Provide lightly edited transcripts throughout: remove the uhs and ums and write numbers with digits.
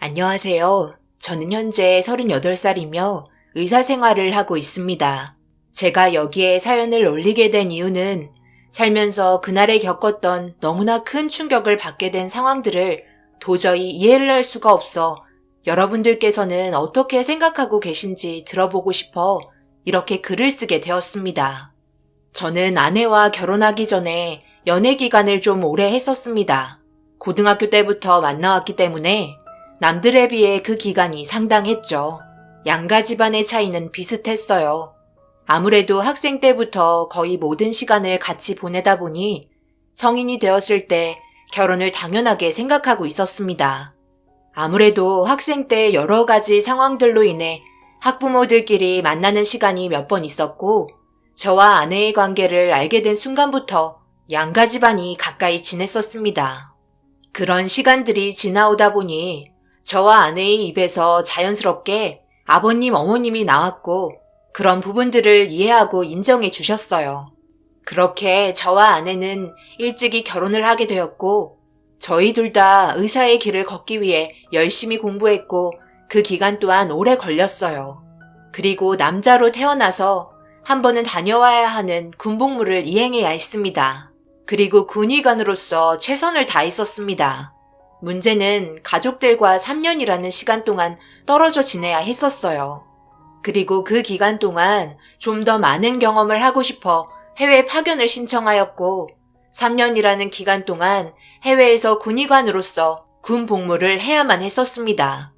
안녕하세요. 저는 현재 38살이며 의사 생활을 하고 있습니다. 제가 여기에 사연을 올리게 된 이유는 살면서 그날에 겪었던 너무나 큰 충격을 받게 된 상황들을 도저히 이해를 할 수가 없어 여러분들께서는 어떻게 생각하고 계신지 들어보고 싶어 이렇게 글을 쓰게 되었습니다. 저는 아내와 결혼하기 전에 연애 기간을 좀 오래 했었습니다. 고등학교 때부터 만나왔기 때문에 남들에 비해 그 기간이 상당했죠. 양가 집안의 차이는 비슷했어요. 아무래도 학생 때부터 거의 모든 시간을 같이 보내다 보니 성인이 되었을 때 결혼을 당연하게 생각하고 있었습니다. 아무래도 학생 때 여러 가지 상황들로 인해 학부모들끼리 만나는 시간이 몇 번 있었고 저와 아내의 관계를 알게 된 순간부터 양가 집안이 가까이 지냈었습니다. 그런 시간들이 지나오다 보니 저와 아내의 입에서 자연스럽게 아버님, 어머님이 나왔고 그런 부분들을 이해하고 인정해 주셨어요. 그렇게 저와 아내는 일찍이 결혼을 하게 되었고 저희 둘 다 의사의 길을 걷기 위해 열심히 공부했고 그 기간 또한 오래 걸렸어요. 그리고 남자로 태어나서 한 번은 다녀와야 하는 군복무를 이행해야 했습니다. 그리고 군의관으로서 최선을 다했었습니다. 문제는 가족들과 3년이라는 시간 동안 떨어져 지내야 했었어요. 그리고 그 기간 동안 좀 더 많은 경험을 하고 싶어 해외 파견을 신청하였고 3년이라는 기간 동안 해외에서 군의관으로서 군 복무를 해야만 했었습니다.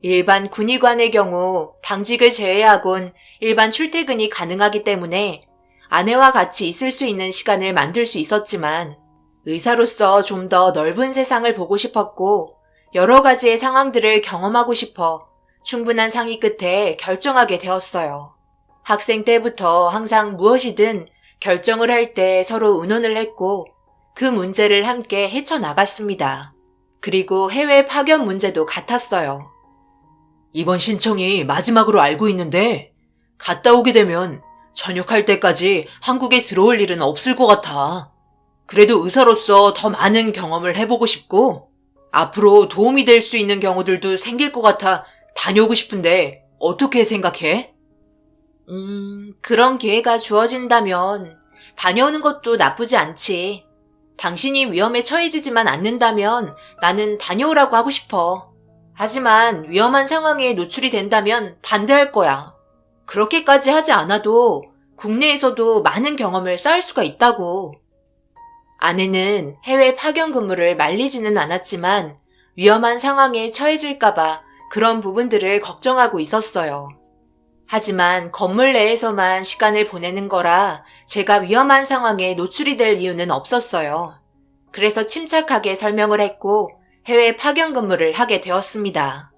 일반 군의관의 경우 당직을 제외하곤 일반 출퇴근이 가능하기 때문에 아내와 같이 있을 수 있는 시간을 만들 수 있었지만 의사로서 좀 더 넓은 세상을 보고 싶었고 여러 가지의 상황들을 경험하고 싶어 충분한 상의 끝에 결정하게 되었어요. 학생 때부터 항상 무엇이든 결정을 할 때 서로 의논을 했고 그 문제를 함께 헤쳐나갔습니다. 그리고 해외 파견 문제도 같았어요. 이번 신청이 마지막으로 알고 있는데 갔다 오게 되면 전역할 때까지 한국에 들어올 일은 없을 것 같아. 그래도 의사로서 더 많은 경험을 해보고 싶고 앞으로 도움이 될 수 있는 경우들도 생길 것 같아 다녀오고 싶은데 어떻게 생각해? 그런 기회가 주어진다면 다녀오는 것도 나쁘지 않지. 당신이 위험에 처해지지만 않는다면 나는 다녀오라고 하고 싶어. 하지만 위험한 상황에 노출이 된다면 반대할 거야. 그렇게까지 하지 않아도 국내에서도 많은 경험을 쌓을 수가 있다고. 아내는 해외 파견 근무를 말리지는 않았지만 위험한 상황에 처해질까봐 그런 부분들을 걱정하고 있었어요. 하지만 건물 내에서만 시간을 보내는 거라 제가 위험한 상황에 노출이 될 이유는 없었어요. 그래서 침착하게 설명을 했고 해외 파견 근무를 하게 되었습니다.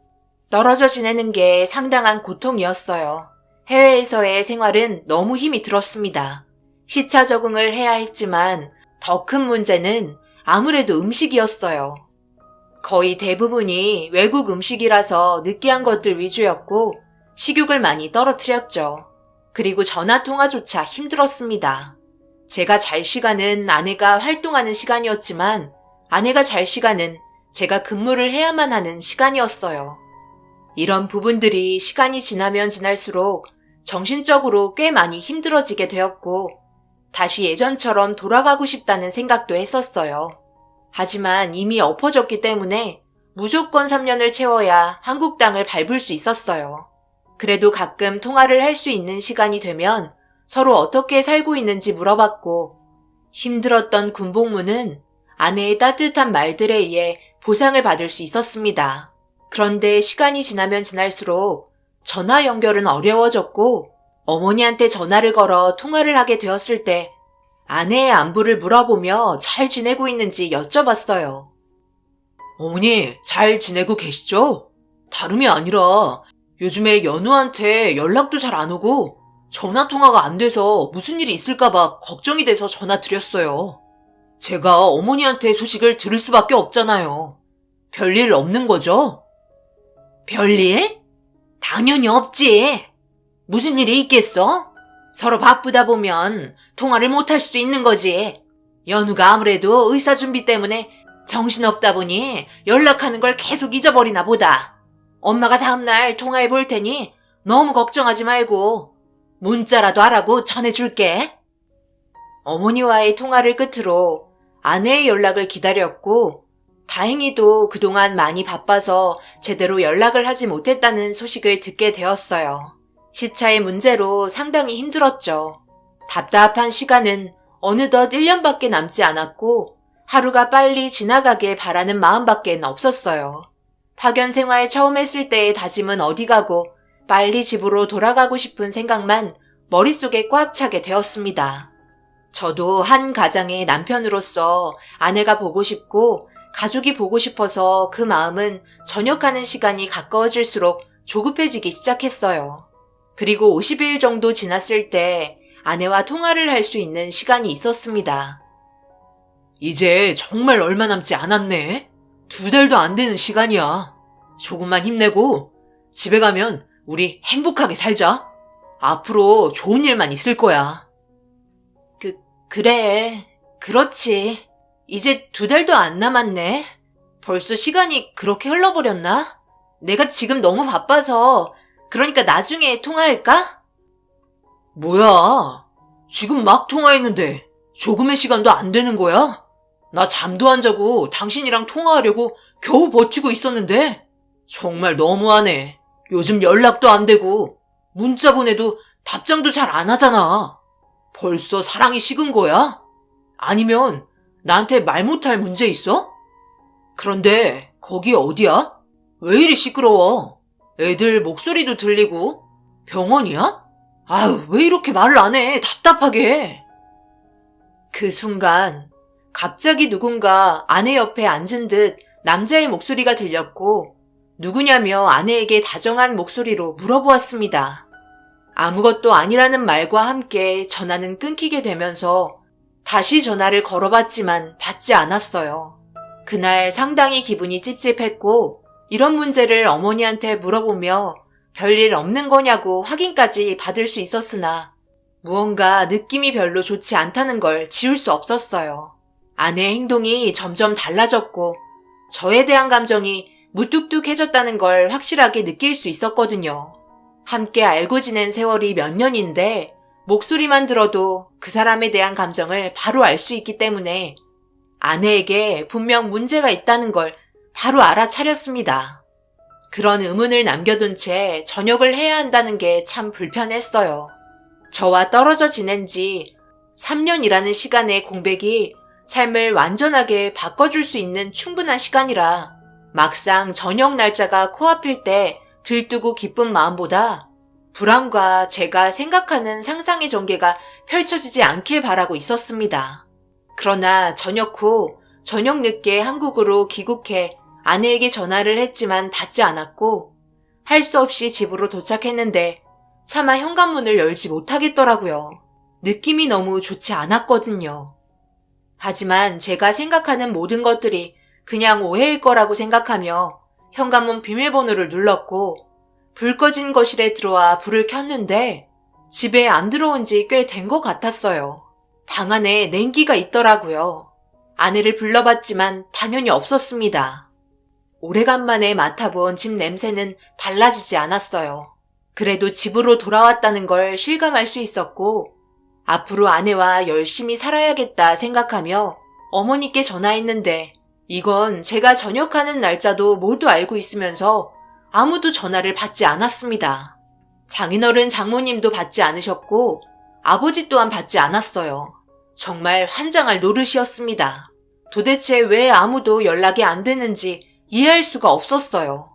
떨어져 지내는 게 상당한 고통이었어요. 해외에서의 생활은 너무 힘이 들었습니다. 시차 적응을 해야 했지만 더 큰 문제는 아무래도 음식이었어요. 거의 대부분이 외국 음식이라서 느끼한 것들 위주였고 식욕을 많이 떨어뜨렸죠. 그리고 전화통화조차 힘들었습니다. 제가 잘 시간은 아내가 활동하는 시간이었지만 아내가 잘 시간은 제가 근무를 해야만 하는 시간이었어요. 이런 부분들이 시간이 지나면 지날수록 정신적으로 꽤 많이 힘들어지게 되었고 다시 예전처럼 돌아가고 싶다는 생각도 했었어요. 하지만 이미 엎어졌기 때문에 무조건 3년을 채워야 한국 땅을 밟을 수 있었어요. 그래도 가끔 통화를 할 수 있는 시간이 되면 서로 어떻게 살고 있는지 물어봤고 힘들었던 군복무는 아내의 따뜻한 말들에 의해 보상을 받을 수 있었습니다. 그런데 시간이 지나면 지날수록 전화 연결은 어려워졌고 어머니한테 전화를 걸어 통화를 하게 되었을 때 아내의 안부를 물어보며 잘 지내고 있는지 여쭤봤어요. 어머니 잘 지내고 계시죠? 다름이 아니라 요즘에 연우한테 연락도 잘 안 오고 전화통화가 안 돼서 무슨 일이 있을까봐 걱정이 돼서 전화 드렸어요. 제가 어머니한테 소식을 들을 수밖에 없잖아요. 별일 없는 거죠? 별일? 당연히 없지. 무슨 일이 있겠어? 서로 바쁘다 보면 통화를 못할 수도 있는 거지. 연우가 아무래도 의사 준비 때문에 정신없다 보니 연락하는 걸 계속 잊어버리나 보다. 엄마가 다음날 통화해 볼 테니 너무 걱정하지 말고 문자라도 하라고 전해줄게. 어머니와의 통화를 끝으로 아내의 연락을 기다렸고 다행히도 그동안 많이 바빠서 제대로 연락을 하지 못했다는 소식을 듣게 되었어요. 시차의 문제로 상당히 힘들었죠. 답답한 시간은 어느덧 1년밖에 남지 않았고 하루가 빨리 지나가길 바라는 마음밖엔 없었어요. 파견 생활 처음 했을 때의 다짐은 어디 가고 빨리 집으로 돌아가고 싶은 생각만 머릿속에 꽉 차게 되었습니다. 저도 한 가장의 남편으로서 아내가 보고 싶고 가족이 보고 싶어서 그 마음은 전역하는 시간이 가까워질수록 조급해지기 시작했어요. 그리고 50일 정도 지났을 때 아내와 통화를 할 수 있는 시간이 있었습니다. 이제 정말 얼마 남지 않았네. 2달도 안 되는 시간이야. 조금만 힘내고 집에 가면 우리 행복하게 살자. 앞으로 좋은 일만 있을 거야. 그래. 그렇지. 이제 2달도 안 남았네. 벌써 시간이 그렇게 흘러버렸나? 내가 지금 너무 바빠서 그러니까 나중에 통화할까? 뭐야? 지금 막 통화했는데 조금의 시간도 안 되는 거야? 나 잠도 안 자고 당신이랑 통화하려고 겨우 버티고 있었는데 정말 너무하네. 요즘 연락도 안 되고 문자 보내도 답장도 잘 안 하잖아. 벌써 사랑이 식은 거야? 아니면 나한테 말 못할 문제 있어? 그런데 거기 어디야? 왜 이리 시끄러워? 애들 목소리도 들리고 병원이야? 아유, 왜 이렇게 말을 안 해? 답답하게. 그 순간 갑자기 누군가 아내 옆에 앉은 듯 남자의 목소리가 들렸고 누구냐며 아내에게 다정한 목소리로 물어보았습니다. 아무것도 아니라는 말과 함께 전화는 끊기게 되면서 다시 전화를 걸어봤지만 받지 않았어요. 그날 상당히 기분이 찝찝했고 이런 문제를 어머니한테 물어보며 별일 없는 거냐고 확인까지 받을 수 있었으나 무언가 느낌이 별로 좋지 않다는 걸 지울 수 없었어요. 아내의 행동이 점점 달라졌고 저에 대한 감정이 무뚝뚝해졌다는 걸 확실하게 느낄 수 있었거든요. 함께 알고 지낸 세월이 몇 년인데 목소리만 들어도 그 사람에 대한 감정을 바로 알 수 있기 때문에 아내에게 분명 문제가 있다는 걸 바로 알아차렸습니다. 그런 의문을 남겨둔 채 전역을 해야 한다는 게 참 불편했어요. 저와 떨어져 지낸 지 3년이라는 시간의 공백이 삶을 완전하게 바꿔줄 수 있는 충분한 시간이라 막상 전역 날짜가 코앞일 때 들뜨고 기쁜 마음보다 불안과 제가 생각하는 상상의 전개가 펼쳐지지 않길 바라고 있었습니다. 그러나 전역 후 저녁 늦게 한국으로 귀국해 아내에게 전화를 했지만 받지 않았고 할 수 없이 집으로 도착했는데 차마 현관문을 열지 못하겠더라고요. 느낌이 너무 좋지 않았거든요. 하지만 제가 생각하는 모든 것들이 그냥 오해일 거라고 생각하며 현관문 비밀번호를 눌렀고 불 꺼진 거실에 들어와 불을 켰는데 집에 안 들어온 지 꽤 된 것 같았어요. 방 안에 냉기가 있더라고요. 아내를 불러봤지만 당연히 없었습니다. 오래간만에 맡아본 집 냄새는 달라지지 않았어요. 그래도 집으로 돌아왔다는 걸 실감할 수 있었고 앞으로 아내와 열심히 살아야겠다 생각하며 어머니께 전화했는데 이건 제가 전역하는 날짜도 모두 알고 있으면서 아무도 전화를 받지 않았습니다. 장인어른 장모님도 받지 않으셨고 아버지 또한 받지 않았어요. 정말 환장할 노릇이었습니다. 도대체 왜 아무도 연락이 안 되는지 이해할 수가 없었어요.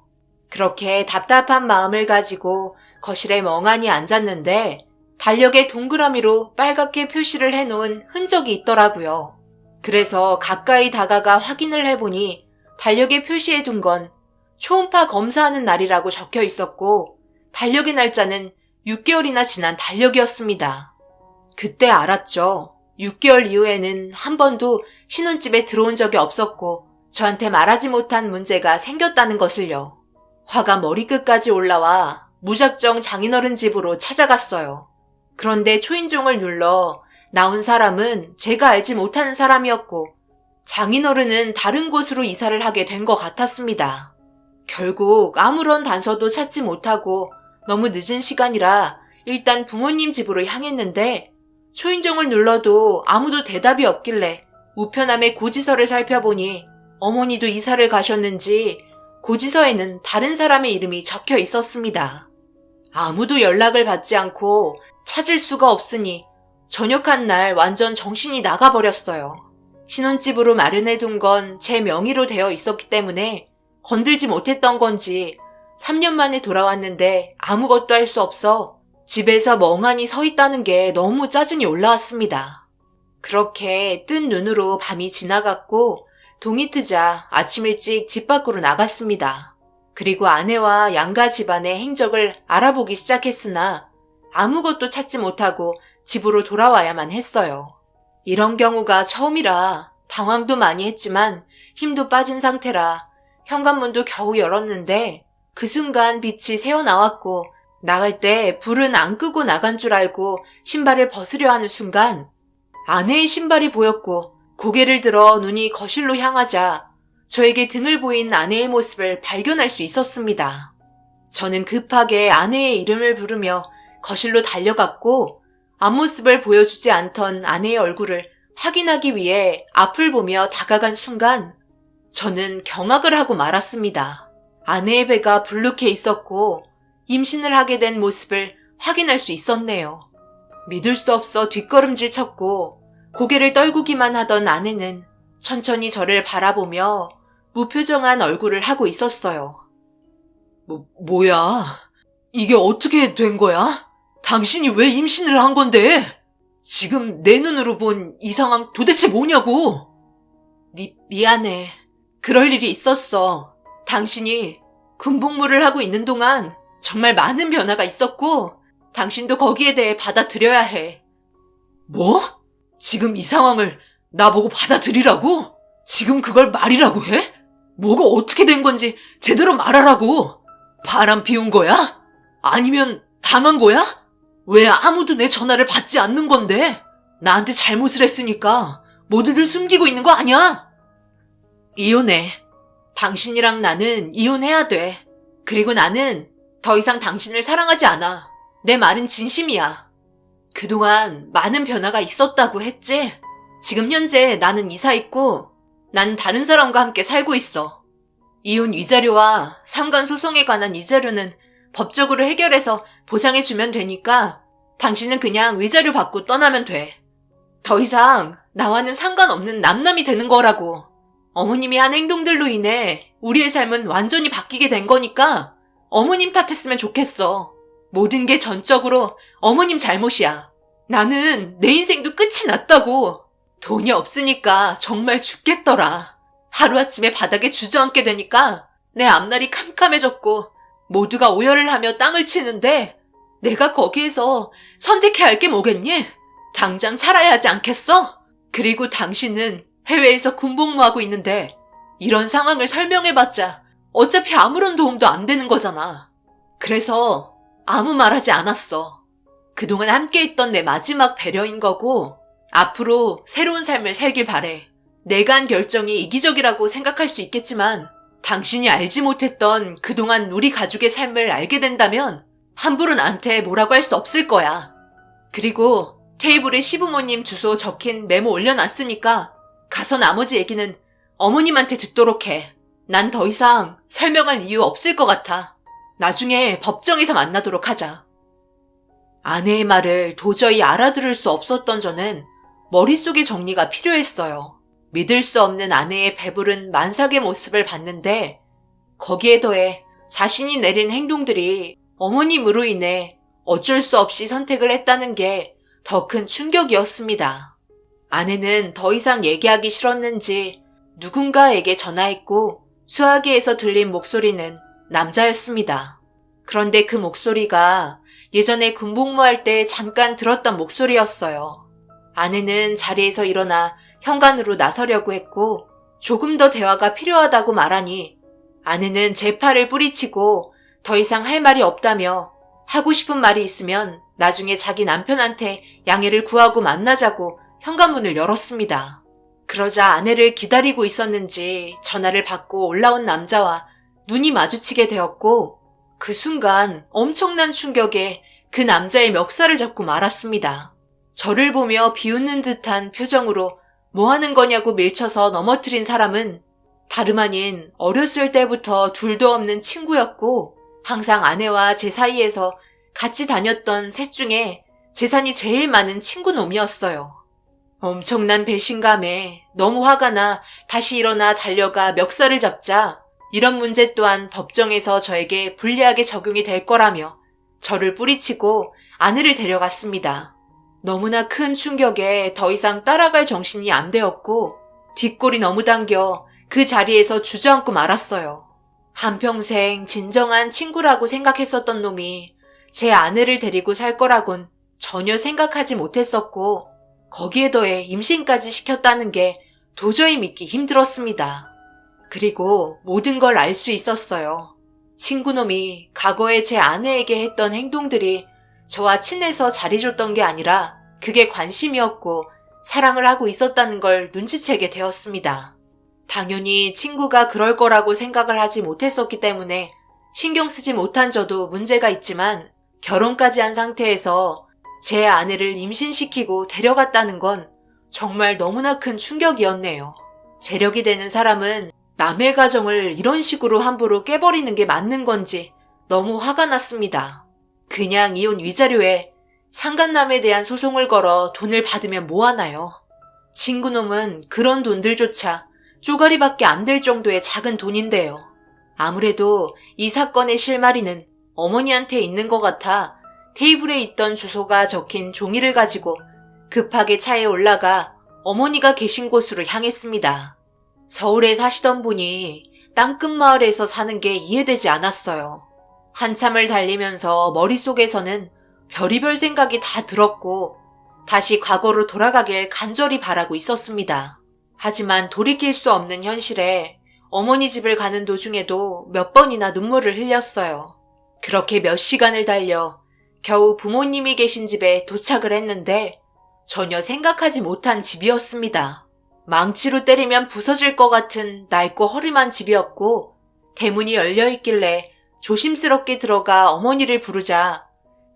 그렇게 답답한 마음을 가지고 거실에 멍하니 앉았는데 달력에 동그라미로 빨갛게 표시를 해놓은 흔적이 있더라고요. 그래서 가까이 다가가 확인을 해보니 달력에 표시해둔 건 초음파 검사하는 날이라고 적혀 있었고 달력의 날짜는 6개월이나 지난 달력이었습니다. 그때 알았죠. 6개월 이후에는 한 번도 신혼집에 들어온 적이 없었고 저한테 말하지 못한 문제가 생겼다는 것을요. 화가 머리끝까지 올라와 무작정 장인어른 집으로 찾아갔어요. 그런데 초인종을 눌러 나온 사람은 제가 알지 못하는 사람이었고 장인어른은 다른 곳으로 이사를 하게 된 것 같았습니다. 결국 아무런 단서도 찾지 못하고 너무 늦은 시간이라 일단 부모님 집으로 향했는데 초인종을 눌러도 아무도 대답이 없길래 우편함의 고지서를 살펴보니 어머니도 이사를 가셨는지 고지서에는 다른 사람의 이름이 적혀 있었습니다. 아무도 연락을 받지 않고 찾을 수가 없으니 전역한 날 완전 정신이 나가버렸어요. 신혼집으로 마련해둔 건 제 명의로 되어 있었기 때문에 건들지 못했던 건지 3년 만에 돌아왔는데 아무것도 할 수 없어 집에서 멍하니 서 있다는 게 너무 짜증이 올라왔습니다. 그렇게 뜬 눈으로 밤이 지나갔고 동이 트자 아침 일찍 집 밖으로 나갔습니다. 그리고 아내와 양가 집안의 행적을 알아보기 시작했으나 아무것도 찾지 못하고 집으로 돌아와야만 했어요. 이런 경우가 처음이라 당황도 많이 했지만 힘도 빠진 상태라 현관문도 겨우 열었는데 그 순간 빛이 새어나왔고 나갈 때 불은 안 끄고 나간 줄 알고 신발을 벗으려 하는 순간 아내의 신발이 보였고 고개를 들어 눈이 거실로 향하자 저에게 등을 보인 아내의 모습을 발견할 수 있었습니다. 저는 급하게 아내의 이름을 부르며 거실로 달려갔고 앞모습을 보여주지 않던 아내의 얼굴을 확인하기 위해 앞을 보며 다가간 순간 저는 경악을 하고 말았습니다. 아내의 배가 불룩해 있었고 임신을 하게 된 모습을 확인할 수 있었네요. 믿을 수 없어 뒷걸음질 쳤고 고개를 떨구기만 하던 아내는 천천히 저를 바라보며 무표정한 얼굴을 하고 있었어요. 뭐야? 이게 어떻게 된 거야? 당신이 왜 임신을 한 건데? 지금 내 눈으로 본 이 상황 도대체 뭐냐고? 미안해. 그럴 일이 있었어. 당신이 군복무를 하고 있는 동안 정말 많은 변화가 있었고 당신도 거기에 대해 받아들여야 해. 뭐? 지금 이 상황을 나보고 받아들이라고? 지금 그걸 말이라고 해? 뭐가 어떻게 된 건지 제대로 말하라고. 바람 피운 거야? 아니면 당한 거야? 왜 아무도 내 전화를 받지 않는 건데? 나한테 잘못을 했으니까 모두들 숨기고 있는 거 아니야? 이혼해. 당신이랑 나는 이혼해야 돼. 그리고 나는 더 이상 당신을 사랑하지 않아. 내 말은 진심이야. 그동안 많은 변화가 있었다고 했지? 지금 현재 나는 이사했고 난 다른 사람과 함께 살고 있어. 이혼 위자료와 상간 소송에 관한 위자료는 법적으로 해결해서 보상해주면 되니까 당신은 그냥 위자료 받고 떠나면 돼. 더 이상 나와는 상관없는 남남이 되는 거라고. 어머님이 한 행동들로 인해 우리의 삶은 완전히 바뀌게 된 거니까 어머님 탓했으면 좋겠어. 모든 게 전적으로 어머님 잘못이야. 나는 내 인생도 끝이 났다고. 돈이 없으니까 정말 죽겠더라. 하루아침에 바닥에 주저앉게 되니까 내 앞날이 캄캄해졌고 모두가 오열을 하며 땅을 치는데 내가 거기에서 선택해야 할 게 뭐겠니? 당장 살아야 하지 않겠어? 그리고 당신은 해외에서 군복무하고 있는데 이런 상황을 설명해봤자 어차피 아무런 도움도 안 되는 거잖아. 그래서 아무 말하지 않았어. 그동안 함께했던 내 마지막 배려인 거고 앞으로 새로운 삶을 살길 바래. 내가 한 결정이 이기적이라고 생각할 수 있겠지만 당신이 알지 못했던 그동안 우리 가족의 삶을 알게 된다면 함부로 나한테 뭐라고 할 수 없을 거야. 그리고 테이블에 시부모님 주소 적힌 메모 올려놨으니까 가서 나머지 얘기는 어머님한테 듣도록 해. 난 더 이상 설명할 이유 없을 것 같아. 나중에 법정에서 만나도록 하자. 아내의 말을 도저히 알아들을 수 없었던 저는 머릿속의 정리가 필요했어요. 믿을 수 없는 아내의 배부른 만삭의 모습을 봤는데 거기에 더해 자신이 내린 행동들이 어머님으로 인해 어쩔 수 없이 선택을 했다는 게 더 큰 충격이었습니다. 아내는 더 이상 얘기하기 싫었는지 누군가에게 전화했고 수화기에서 들린 목소리는 남자였습니다. 그런데 그 목소리가 예전에 군복무할 때 잠깐 들었던 목소리였어요. 아내는 자리에서 일어나 현관으로 나서려고 했고 조금 더 대화가 필요하다고 말하니 아내는 제 팔을 뿌리치고 더 이상 할 말이 없다며 하고 싶은 말이 있으면 나중에 자기 남편한테 양해를 구하고 만나자고 현관문을 열었습니다. 그러자 아내를 기다리고 있었는지 전화를 받고 올라온 남자와 눈이 마주치게 되었고 그 순간 엄청난 충격에 그 남자의 멱살을 잡고 말았습니다. 저를 보며 비웃는 듯한 표정으로 뭐 하는 거냐고 밀쳐서 넘어뜨린 사람은 다름 아닌 어렸을 때부터 둘도 없는 친구였고 항상 아내와 제 사이에서 같이 다녔던 셋 중에 재산이 제일 많은 친구놈이었어요. 엄청난 배신감에 너무 화가 나 다시 일어나 달려가 멱살을 잡자 이런 문제 또한 법정에서 저에게 불리하게 적용이 될 거라며 저를 뿌리치고 아내를 데려갔습니다. 너무나 큰 충격에 더 이상 따라갈 정신이 안 되었고 뒷골이 너무 당겨 그 자리에서 주저앉고 말았어요. 한평생 진정한 친구라고 생각했었던 놈이 제 아내를 데리고 살 거라곤 전혀 생각하지 못했었고 거기에 더해 임신까지 시켰다는 게 도저히 믿기 힘들었습니다. 그리고 모든 걸 알 수 있었어요. 친구놈이 과거에 제 아내에게 했던 행동들이 저와 친해서 잘해줬던 게 아니라 그게 관심이었고 사랑을 하고 있었다는 걸 눈치채게 되었습니다. 당연히 친구가 그럴 거라고 생각을 하지 못했었기 때문에 신경 쓰지 못한 저도 문제가 있지만 결혼까지 한 상태에서 제 아내를 임신시키고 데려갔다는 건 정말 너무나 큰 충격이었네요. 재력이 되는 사람은 남의 가정을 이런 식으로 함부로 깨버리는 게 맞는 건지 너무 화가 났습니다. 그냥 이혼 위자료에 상간남에 대한 소송을 걸어 돈을 받으면 뭐하나요? 친구놈은 그런 돈들조차 쪼가리밖에 안 될 정도의 작은 돈인데요. 아무래도 이 사건의 실마리는 어머니한테 있는 것 같아 테이블에 있던 주소가 적힌 종이를 가지고 급하게 차에 올라가 어머니가 계신 곳으로 향했습니다. 서울에 사시던 분이 땅끝 마을에서 사는 게 이해되지 않았어요. 한참을 달리면서 머릿속에서는 별의별 생각이 다 들었고 다시 과거로 돌아가길 간절히 바라고 있었습니다. 하지만 돌이킬 수 없는 현실에 어머니 집을 가는 도중에도 몇 번이나 눈물을 흘렸어요. 그렇게 몇 시간을 달려 겨우 부모님이 계신 집에 도착을 했는데 전혀 생각하지 못한 집이었습니다. 망치로 때리면 부서질 것 같은 낡고 허름한 집이었고 대문이 열려있길래 조심스럽게 들어가 어머니를 부르자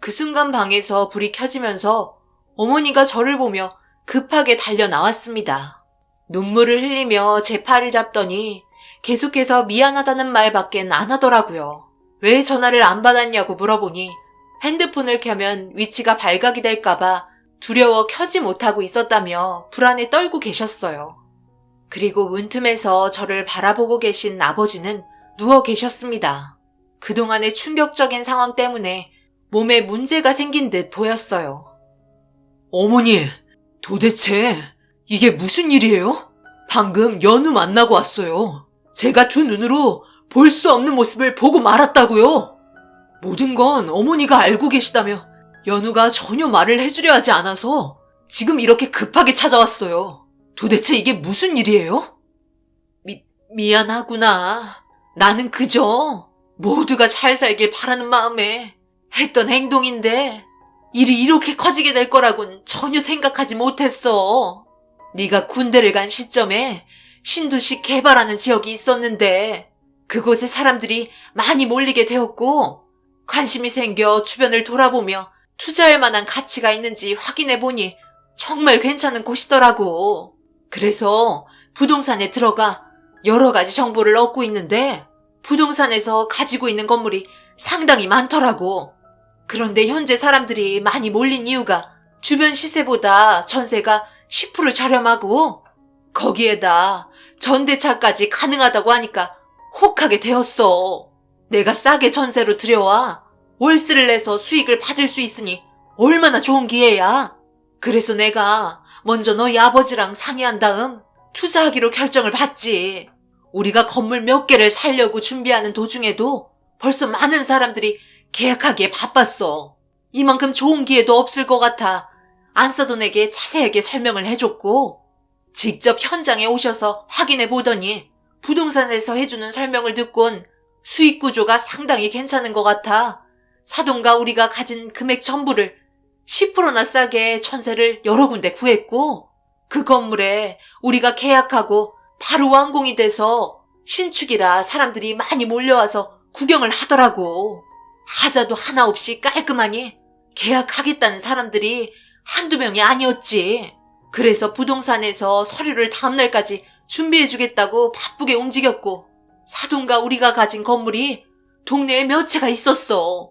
그 순간 방에서 불이 켜지면서 어머니가 저를 보며 급하게 달려 나왔습니다. 눈물을 흘리며 제 팔을 잡더니 계속해서 미안하다는 말밖엔 안 하더라고요. 왜 전화를 안 받았냐고 물어보니 핸드폰을 켜면 위치가 발각이 될까봐 두려워 켜지 못하고 있었다며 불안에 떨고 계셨어요. 그리고 문틈에서 저를 바라보고 계신 아버지는 누워 계셨습니다. 그동안의 충격적인 상황 때문에 몸에 문제가 생긴 듯 보였어요. 어머니, 도대체 이게 무슨 일이에요? 방금 연우 만나고 왔어요. 제가 두 눈으로 볼 수 없는 모습을 보고 말았다고요. 모든 건 어머니가 알고 계시다며 연우가 전혀 말을 해주려 하지 않아서 지금 이렇게 급하게 찾아왔어요. 도대체 이게 무슨 일이에요? 미안하구나. 나는 그저 모두가 잘 살길 바라는 마음에 했던 행동인데 일이 이렇게 커지게 될 거라곤 전혀 생각하지 못했어. 네가 군대를 간 시점에 신도시 개발하는 지역이 있었는데 그곳에 사람들이 많이 몰리게 되었고 관심이 생겨 주변을 돌아보며 투자할 만한 가치가 있는지 확인해보니 정말 괜찮은 곳이더라고. 그래서 부동산에 들어가 여러 가지 정보를 얻고 있는데 부동산에서 가지고 있는 건물이 상당히 많더라고. 그런데 현재 사람들이 많이 몰린 이유가 주변 시세보다 전세가 10% 저렴하고 거기에다 전대차까지 가능하다고 하니까 혹하게 되었어. 내가 싸게 전세로 들여와 월세를 내서 수익을 받을 수 있으니 얼마나 좋은 기회야. 그래서 내가 먼저 너희 아버지랑 상의한 다음 투자하기로 결정을 받지. 우리가 건물 몇 개를 살려고 준비하는 도중에도 벌써 많은 사람들이 계약하기에 바빴어. 이만큼 좋은 기회도 없을 것 같아 안사돈에게 자세하게 설명을 해줬고 직접 현장에 오셔서 확인해 보더니 부동산에서 해주는 설명을 듣곤 수익 구조가 상당히 괜찮은 것 같아 사돈과 우리가 가진 금액 전부를 10%나 싸게 전세를 여러 군데 구했고 그 건물에 우리가 계약하고 바로 완공이 돼서 신축이라 사람들이 많이 몰려와서 구경을 하더라고. 하자도 하나 없이 깔끔하니 계약하겠다는 사람들이 한두 명이 아니었지. 그래서 부동산에서 서류를 다음날까지 준비해주겠다고 바쁘게 움직였고, 사돈과 우리가 가진 건물이 동네에 몇 채가 있었어.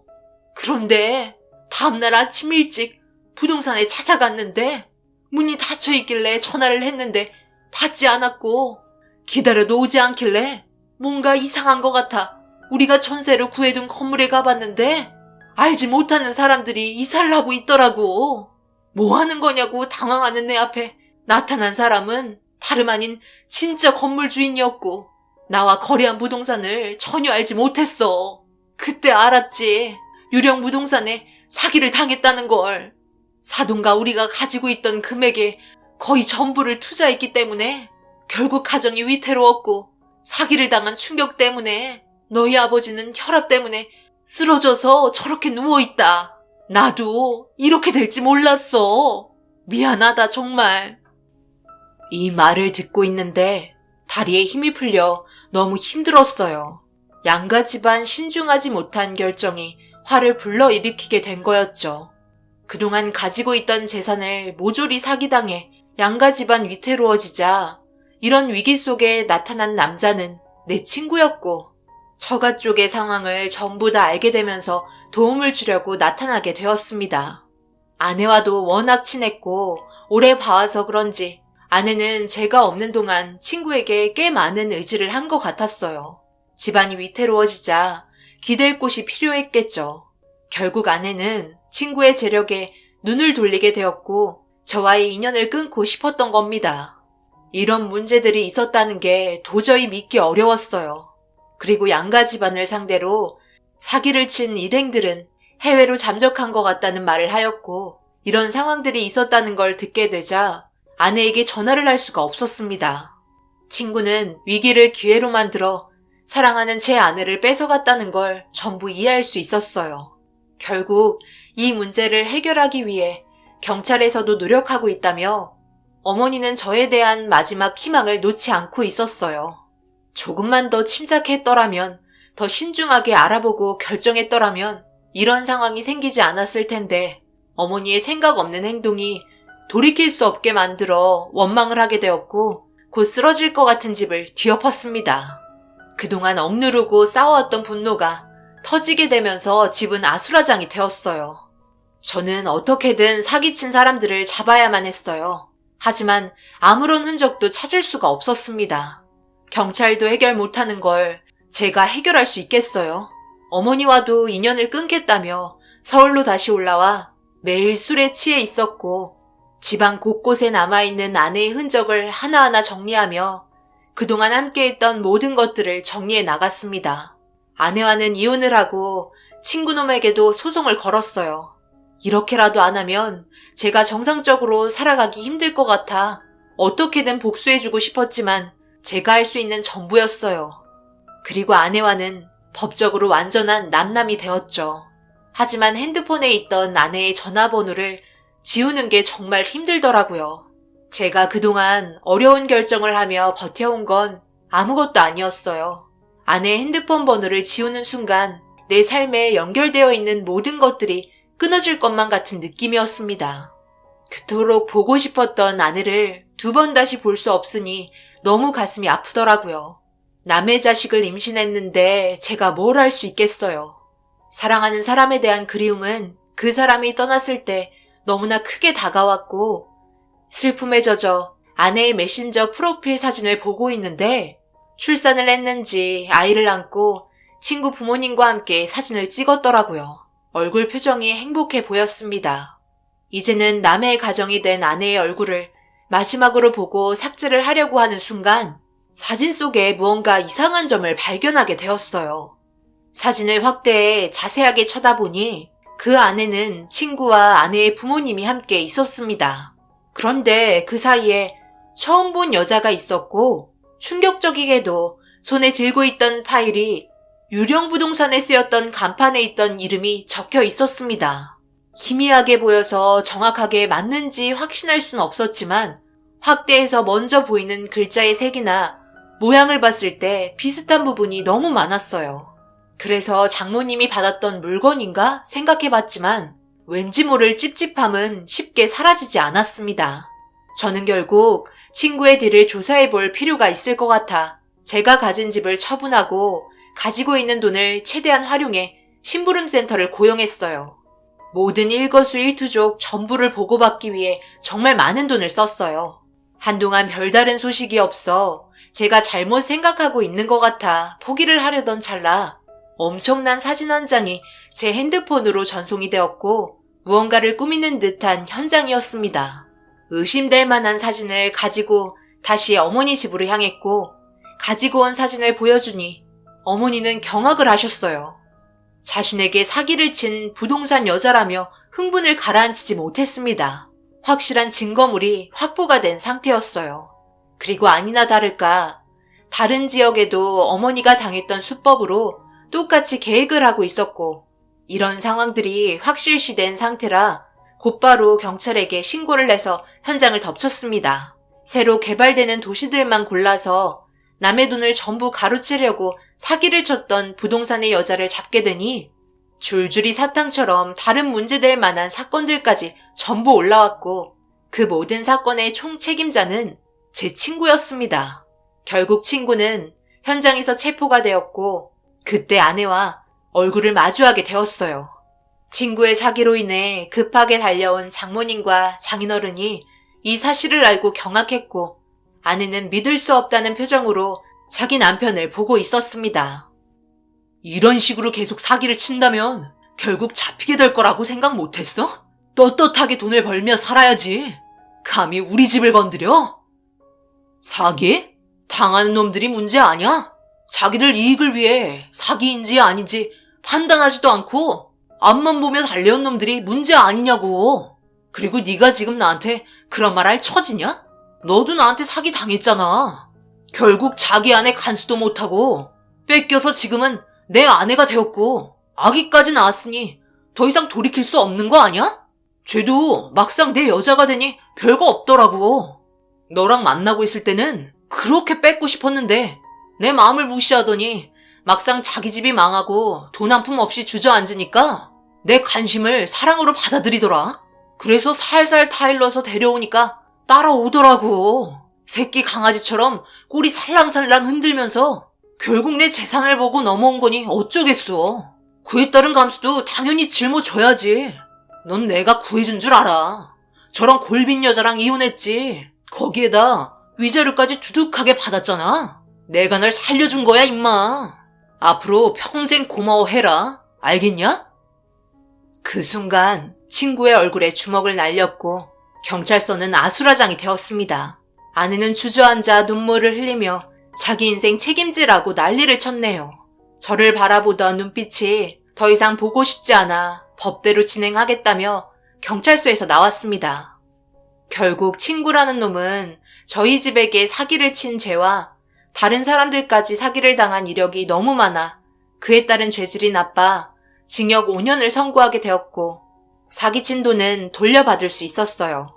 그런데 다음날 아침 일찍 부동산에 찾아갔는데 문이 닫혀 있길래 전화를 했는데 받지 않았고, 기다려도 오지 않길래 뭔가 이상한 것 같아 우리가 전세로 구해둔 건물에 가봤는데 알지 못하는 사람들이 이사를 하고 있더라고. 뭐 하는 거냐고 당황하는 내 앞에 나타난 사람은 다름 아닌 진짜 건물 주인이었고, 나와 거래한 부동산을 전혀 알지 못했어. 그때 알았지. 유령 부동산에 사기를 당했다는 걸. 사돈과 우리가 가지고 있던 금액의 거의 전부를 투자했기 때문에 결국 가정이 위태로웠고, 사기를 당한 충격 때문에 너희 아버지는 혈압 때문에 쓰러져서 저렇게 누워있다. 나도 이렇게 될지 몰랐어. 미안하다 정말. 이 말을 듣고 있는데 다리에 힘이 풀려 너무 힘들었어요. 양가 집안 신중하지 못한 결정이 화를 불러일으키게 된 거였죠. 그동안 가지고 있던 재산을 모조리 사기당해 양가 집안 위태로워지자 이런 위기 속에 나타난 남자는 내 친구였고, 처가 쪽의 상황을 전부 다 알게 되면서 도움을 주려고 나타나게 되었습니다. 아내와도 워낙 친했고 오래 봐와서 그런지 아내는 제가 없는 동안 친구에게 꽤 많은 의지를 한 것 같았어요. 집안이 위태로워지자 기댈 곳이 필요했겠죠. 결국 아내는 친구의 재력에 눈을 돌리게 되었고 저와의 인연을 끊고 싶었던 겁니다. 이런 문제들이 있었다는 게 도저히 믿기 어려웠어요. 그리고 양가 집안을 상대로 사기를 친 일행들은 해외로 잠적한 것 같다는 말을 하였고, 이런 상황들이 있었다는 걸 듣게 되자 아내에게 전화를 할 수가 없었습니다. 친구는 위기를 기회로 만들어 사랑하는 제 아내를 뺏어갔다는 걸 전부 이해할 수 있었어요. 결국 이 문제를 해결하기 위해 경찰에서도 노력하고 있다며 어머니는 저에 대한 마지막 희망을 놓지 않고 있었어요. 조금만 더 침착했더라면, 더 신중하게 알아보고 결정했더라면 이런 상황이 생기지 않았을 텐데, 어머니의 생각 없는 행동이 돌이킬 수 없게 만들어 원망을 하게 되었고 곧 쓰러질 것 같은 집을 뒤엎었습니다. 그동안 억누르고 쌓아왔던 분노가 터지게 되면서 집은 아수라장이 되었어요. 저는 어떻게든 사기친 사람들을 잡아야만 했어요. 하지만 아무런 흔적도 찾을 수가 없었습니다. 경찰도 해결 못하는 걸 제가 해결할 수 있겠어요? 어머니와도 인연을 끊겠다며 서울로 다시 올라와 매일 술에 취해 있었고, 집안 곳곳에 남아있는 아내의 흔적을 하나하나 정리하며 그동안 함께했던 모든 것들을 정리해 나갔습니다. 아내와는 이혼을 하고 친구놈에게도 소송을 걸었어요. 이렇게라도 안 하면 제가 정상적으로 살아가기 힘들 것 같아 어떻게든 복수해주고 싶었지만 제가 할 수 있는 전부였어요. 그리고 아내와는 법적으로 완전한 남남이 되었죠. 하지만 핸드폰에 있던 아내의 전화번호를 지우는 게 정말 힘들더라고요. 제가 그동안 어려운 결정을 하며 버텨온 건 아무것도 아니었어요. 아내의 핸드폰 번호를 지우는 순간 내 삶에 연결되어 있는 모든 것들이 끊어질 것만 같은 느낌이었습니다. 그토록 보고 싶었던 아내를 두 번 다시 볼 수 없으니 너무 가슴이 아프더라고요. 남의 자식을 임신했는데 제가 뭘 할 수 있겠어요. 사랑하는 사람에 대한 그리움은 그 사람이 떠났을 때 너무나 크게 다가왔고, 슬픔에 젖어 아내의 메신저 프로필 사진을 보고 있는데 출산을 했는지 아이를 안고 친구 부모님과 함께 사진을 찍었더라고요. 얼굴 표정이 행복해 보였습니다. 이제는 남의 가정이 된 아내의 얼굴을 마지막으로 보고 삭제를 하려고 하는 순간 사진 속에 무언가 이상한 점을 발견하게 되었어요. 사진을 확대해 자세하게 쳐다보니 그 안에는 친구와 아내의 부모님이 함께 있었습니다. 그런데 그 사이에 처음 본 여자가 있었고, 충격적이게도 손에 들고 있던 파일이 유령 부동산에 쓰였던 간판에 있던 이름이 적혀 있었습니다. 희미하게 보여서 정확하게 맞는지 확신할 수는 없었지만 확대해서 먼저 보이는 글자의 색이나 모양을 봤을 때 비슷한 부분이 너무 많았어요. 그래서 장모님이 받았던 물건인가 생각해봤지만 왠지 모를 찝찝함은 쉽게 사라지지 않았습니다. 저는 결국 친구의 뒤를 조사해볼 필요가 있을 것 같아 제가 가진 집을 처분하고 가지고 있는 돈을 최대한 활용해 심부름센터를 고용했어요. 모든 일거수일투족 전부를 보고받기 위해 정말 많은 돈을 썼어요. 한동안 별다른 소식이 없어 제가 잘못 생각하고 있는 것 같아 포기를 하려던 찰나 엄청난 사진 한 장이 제 핸드폰으로 전송이 되었고 무언가를 꾸미는 듯한 현장이었습니다. 의심될 만한 사진을 가지고 다시 어머니 집으로 향했고 가지고 온 사진을 보여주니 어머니는 경악을 하셨어요. 자신에게 사기를 친 부동산 여자라며 흥분을 가라앉히지 못했습니다. 확실한 증거물이 확보가 된 상태였어요. 그리고 아니나 다를까 다른 지역에도 어머니가 당했던 수법으로 똑같이 계획을 하고 있었고 이런 상황들이 확실시된 상태라 곧바로 경찰에게 신고를 해서 현장을 덮쳤습니다. 새로 개발되는 도시들만 골라서 남의 돈을 전부 가로채려고 사기를 쳤던 부동산의 여자를 잡게 되니 줄줄이 사탕처럼 다른 문제될 만한 사건들까지 전부 올라왔고 그 모든 사건의 총책임자는 제 친구였습니다. 결국 친구는 현장에서 체포가 되었고 그때 아내와 얼굴을 마주하게 되었어요. 친구의 사기로 인해 급하게 달려온 장모님과 장인어른이 이 사실을 알고 경악했고 아내는 믿을 수 없다는 표정으로 자기 남편을 보고 있었습니다. 이런 식으로 계속 사기를 친다면 결국 잡히게 될 거라고 생각 못했어? 떳떳하게 돈을 벌며 살아야지. 감히 우리 집을 건드려? 사기? 당하는 놈들이 문제 아냐? 자기들 이익을 위해 사기인지 아닌지 판단하지도 않고 앞만 보며 달려온 놈들이 문제 아니냐고. 그리고 네가 지금 나한테 그런 말 할 처지냐? 너도 나한테 사기 당했잖아. 결국 자기 아내 간수도 못하고 뺏겨서 지금은 내 아내가 되었고 아기까지 낳았으니 더 이상 돌이킬 수 없는 거 아니야? 쟤도 막상 내 여자가 되니 별거 없더라고. 너랑 만나고 있을 때는 그렇게 뺏고 싶었는데 내 마음을 무시하더니 막상 자기 집이 망하고 돈 한 푼 없이 주저앉으니까 내 관심을 사랑으로 받아들이더라. 그래서 살살 타일러서 데려오니까 따라오더라고. 새끼 강아지처럼 꼬리 살랑살랑 흔들면서 결국 내 재산을 보고 넘어온 거니 어쩌겠어. 그에 따른 감수도 당연히 짊어져야지. 넌 내가 구해준 줄 알아. 저런 골빈 여자랑 이혼했지. 거기에다 위자료까지 두둑하게 받았잖아. 내가 널 살려준 거야 임마. 앞으로 평생 고마워해라. 알겠냐? 그 순간 친구의 얼굴에 주먹을 날렸고 경찰서는 아수라장이 되었습니다. 아내는 주저앉아 눈물을 흘리며 자기 인생 책임지라고 난리를 쳤네요. 저를 바라보던 눈빛이 더 이상 보고 싶지 않아 법대로 진행하겠다며 경찰서에서 나왔습니다. 결국 친구라는 놈은 저희 집에게 사기를 친 죄와 다른 사람들까지 사기를 당한 이력이 너무 많아 그에 따른 죄질이 나빠 징역 5년을 선고하게 되었고 사기친 돈은 돌려받을 수 있었어요.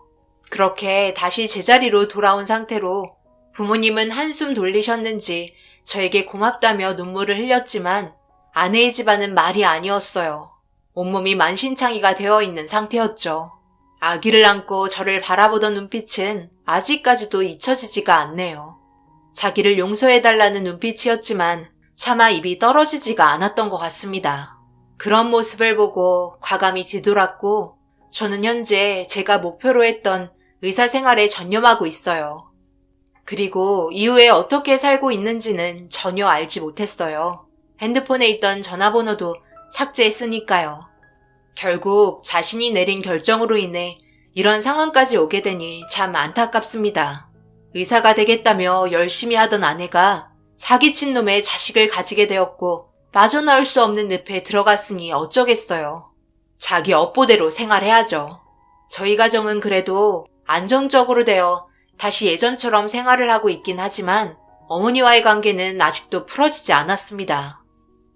그렇게 다시 제자리로 돌아온 상태로 부모님은 한숨 돌리셨는지 저에게 고맙다며 눈물을 흘렸지만 아내의 집안은 말이 아니었어요. 온몸이 만신창이가 되어 있는 상태였죠. 아기를 안고 저를 바라보던 눈빛은 아직까지도 잊혀지지가 않네요. 자기를 용서해달라는 눈빛이었지만 차마 입이 떨어지지가 않았던 것 같습니다. 그런 모습을 보고 과감히 뒤돌았고 저는 현재 제가 목표로 했던 의사 생활에 전념하고 있어요. 그리고 이후에 어떻게 살고 있는지는 전혀 알지 못했어요. 핸드폰에 있던 전화번호도 삭제했으니까요. 결국 자신이 내린 결정으로 인해 이런 상황까지 오게 되니 참 안타깝습니다. 의사가 되겠다며 열심히 하던 아내가 사기친 놈의 자식을 가지게 되었고 빠져나올 수 없는 늪에 들어갔으니 어쩌겠어요. 자기 업보대로 생활해야죠. 저희 가정은 그래도 안정적으로 되어 다시 예전처럼 생활을 하고 있긴 하지만 어머니와의 관계는 아직도 풀어지지 않았습니다.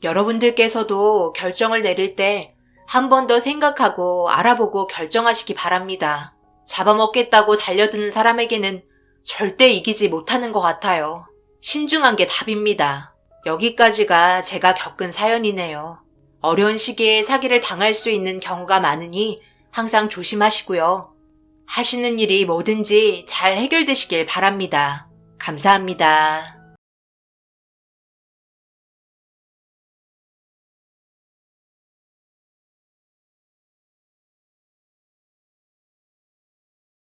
여러분들께서도 결정을 내릴 때 한 번 더 생각하고 알아보고 결정하시기 바랍니다. 잡아먹겠다고 달려드는 사람에게는 절대 이기지 못하는 것 같아요. 신중한 게 답입니다. 여기까지가 제가 겪은 사연이네요. 어려운 시기에 사기를 당할 수 있는 경우가 많으니 항상 조심하시고요. 하시는 일이 뭐든지 잘 해결되시길 바랍니다. 감사합니다.